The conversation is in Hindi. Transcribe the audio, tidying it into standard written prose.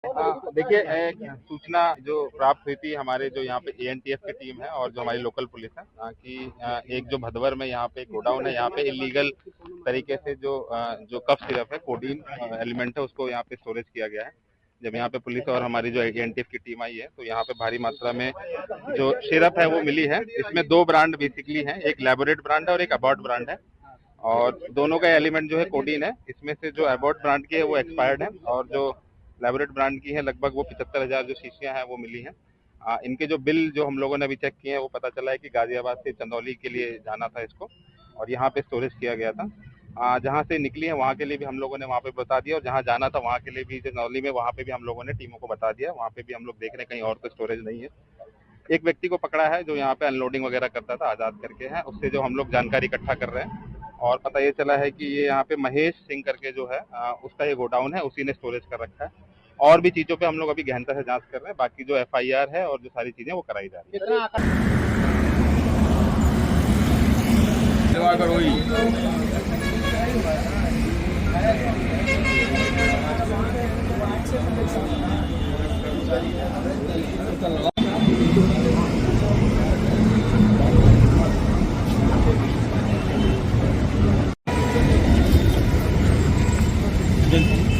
देखिए, एक सूचना जो प्राप्त हुई थी हमारे जो यहाँ पे एएनटीएफ की टीम है और जो हमारी लोकल पुलिस है कि एक जो भदवर में यहाँ पे एक गोडाउन है, यहाँ पे इलीगल तरीके से जो कफ सिरप है, कोडीन एलिमेंट है, उसको यहाँ पे स्टोरेज किया गया है। जब यहाँ पे पुलिस और हमारी जो एएनटीएफ की टीम आई है तो यहाँ पे भारी मात्रा में जो सिरप है वो मिली है। इसमें दो ब्रांड बेसिकली हैं, एक लैबोरेट ब्रांड है और एक अबॉट ब्रांड है, और दोनों का एलिमेंट जो है कोडीन है। इसमें से जो अबॉट ब्रांड की है वो एक्सपायर्ड है और जो लैबोरेट ब्रांड की है लगभग वो 75,000 जो शीशियां हैं वो मिली हैं। इनके जो बिल जो हम लोगों ने अभी चेक किए हैं वो पता चला है कि गाजियाबाद से चंदौली के लिए जाना था इसको और यहाँ पे स्टोरेज किया गया था। जहाँ से निकली है वहाँ के लिए भी हम लोगों ने वहाँ पे बता दिया और जहाँ जाना था वहाँ के लिए भी चंदौली में वहाँ पे भी हम लोगों ने टीमों को बता दिया। वहाँ पे भी हम लोग देख रहे हैं कहीं और तो स्टोरेज नहीं है। एक व्यक्ति को पकड़ा है जो यहाँ पे अनलोडिंग वगैरह करता था, आजाद करके है, उससे जो हम लोग जानकारी इकट्ठा कर रहे हैं और पता ये चला है कि ये यहाँ पे महेश सिंह करके जो है उसका ये गोडाउन है, उसी ने स्टोरेज कर रखा है। और भी चीजों पे हम लोग अभी गहनता से जांच कर रहे हैं। बाकी जो एफआईआर है और जो सारी चीजें वो कराई जा रही है।